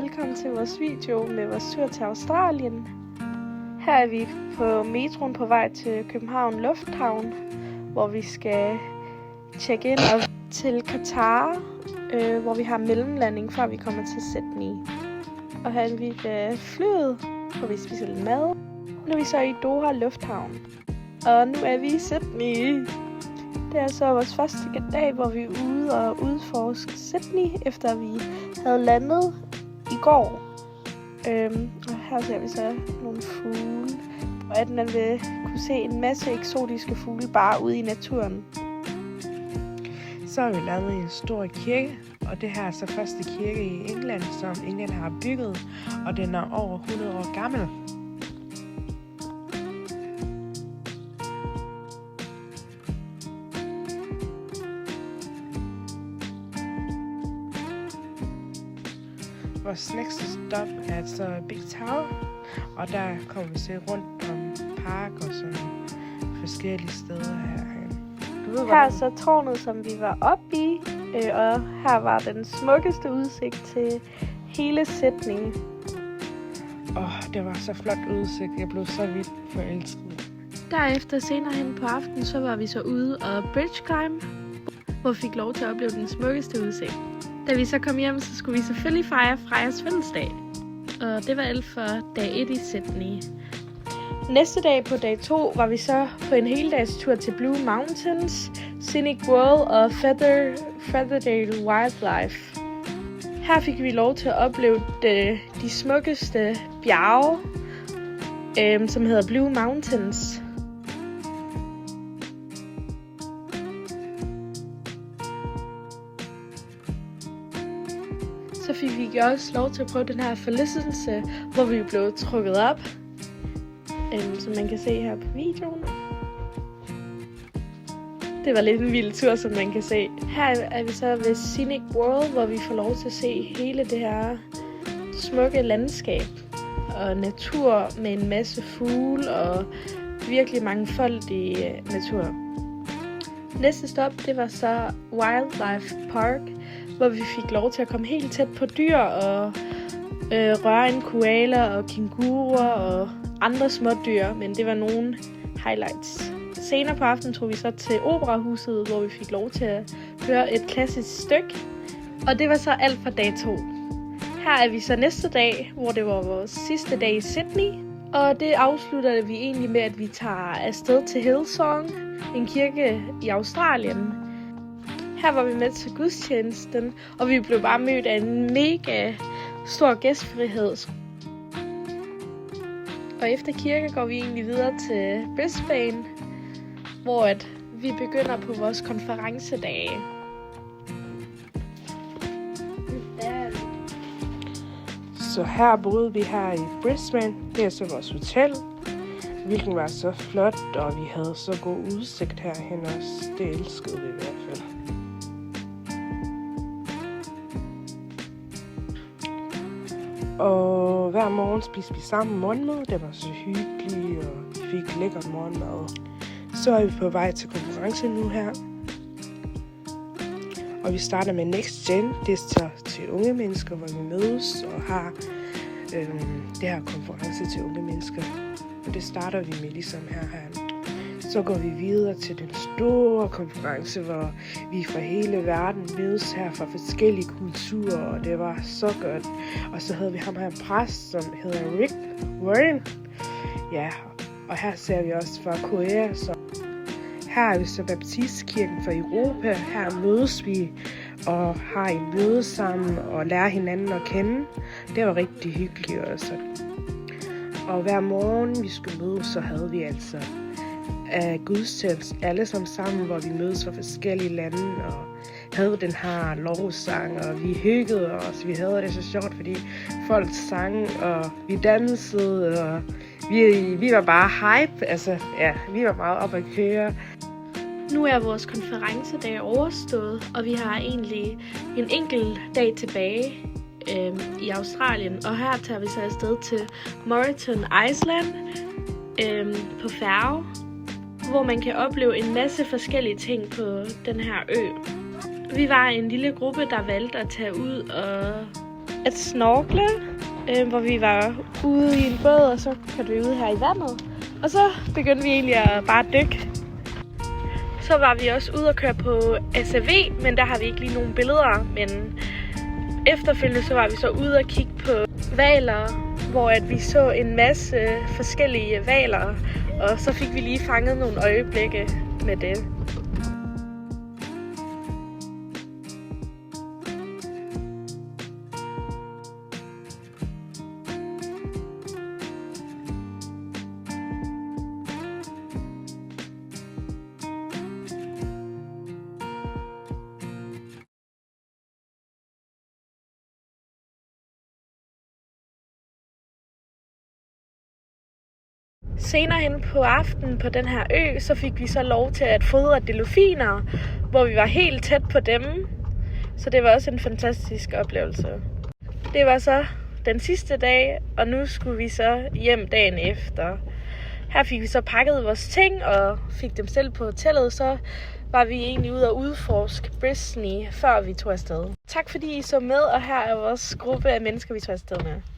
Velkommen til vores video med vores tur til Australien. Her er vi på metroen på vej til København Lufthavn, hvor vi skal tjekke ind og til Qatar, hvor vi har mellemlanding, før vi kommer til Sydney. Og her er vi ved flyet, hvor vi spiser lidt mad. Nu er vi så i Doha Lufthavn, og nu er vi i Sydney. Det er så vores første dag, hvor vi er ude og udforske Sydney, efter vi havde landet i går. Og her ser vi så nogle fugle, og at man vil kunne se en masse eksotiske fugle bare ude i naturen. Så er vi landet i en stor kirke, og det her er så første kirke i England, som England har bygget, og den er over 100 år gammel. Vores næste stop er så Big Tower, og der kommer vi til rundt om park og sådan forskellige steder herhen. Her er så tårnet, som vi var oppe i, og her var den smukkeste udsigt til hele Sydney. Det var så flot udsigt, jeg blev så vildt forelsket. Derefter senere hen på aftenen, så var vi så ude og bridge climb, hvor vi fik lov til at opleve den smukkeste udsigt. Da vi så kom hjem, så skulle vi selvfølgelig fejre Frejas fødselsdag. Og det var alt for dag 1 i Sydney. Næste dag på dag 2 var vi så på en heldagstur til Blue Mountains, Scenic World og Featherdale Wildlife. Her fik vi lov til at opleve de smukkeste bjerge, som hedder Blue Mountains. Så fik vi også lov til at prøve den her forlystelse, hvor vi blev trukket op, som man kan se her på videoen. Det var lidt en vild tur, som man kan se. Her er vi så ved Scenic World, hvor vi får lov til at se hele det her smukke landskab og natur med en masse fugle og virkelig mangfoldig natur. Næste stop, det var så Wildlife Park, hvor vi fik lov til at komme helt tæt på dyr og røre en koala og kænguruer og andre smådyr, men det var nogle highlights. Senere på aftenen tog vi så til Operahuset, hvor vi fik lov til at høre et klassisk stykke, og det var så alt for dag 2. Her er vi så næste dag, hvor det var vores sidste dag i Sydney, og det afslutter vi egentlig med, at vi tager afsted til Hillsong, en kirke i Australien. Her var vi med til gudstjenesten, og vi blev bare mødt af en mega stor gæstfrihed. Og efter kirke går vi egentlig videre til Brisbane, hvor at vi begynder på vores konferencedage. Så her boede vi her i Brisbane. Det er så vores hotel, hvilken var så flot, og vi havde så god udsigt herhen også. Det elskede vi i hvert fald. Og hver morgen spiste vi sammen morgenmad. Det var så hyggeligt, og vi fik lækker morgenmad. Så er vi på vej til konference nu her. Og vi starter med Next Gen. Det er så til unge mennesker, hvor vi mødes og har det her konference til unge mennesker. Og det starter vi med ligesom her. Så går vi videre til den store konference, hvor vi fra hele verden mødes her fra forskellige kulturer, og det var så godt. Og så havde vi ham her en præst, som hedder Rick Warren. Ja, og her ser vi også fra Korea. Så her er vi så Baptistkirken for Europa. Her mødes vi og har en møde sammen og lærer hinanden at kende. Det var rigtig hyggeligt også. Og hver morgen vi skulle mødes, så havde vi altså gudstjeneste alle sammen, hvor vi mødes fra forskellige lande og havde den her lovsang, og vi hyggede os. Vi havde det så sjovt, fordi folk sang, og vi dansede, og vi var bare hype. Altså, ja, vi var meget op at køre. Nu er vores konferencedag overstået, og vi har egentlig en enkelt dag tilbage i Australien. Og her tager vi så afsted til Moreton Island på færge, hvor man kan opleve en masse forskellige ting på den her ø. Vi var en lille gruppe, der valgte at tage ud og at snorkle, hvor vi var ude i en båd, og så kørte vi ud her i vandet. Og så begyndte vi egentlig at bare dykke. Så var vi også ude og køre på SAV, men der har vi ikke lige nogen billeder. Men efterfølgende så var vi så ude og kigge på hvaler, hvor at vi så en masse forskellige hvaler, og så fik vi lige fanget nogle øjeblikke med det. Senere hen på aftenen på den her ø, så fik vi så lov til at fodre delfiner, hvor vi var helt tæt på dem. Så det var også en fantastisk oplevelse. Det var så den sidste dag, og nu skulle vi så hjem dagen efter. Her fik vi så pakket vores ting og fik dem selv på hotellet, så var vi egentlig ude og udforske Brisbane, før vi tog afsted. Tak fordi I så med, og her er vores gruppe af mennesker, vi tog afsted med.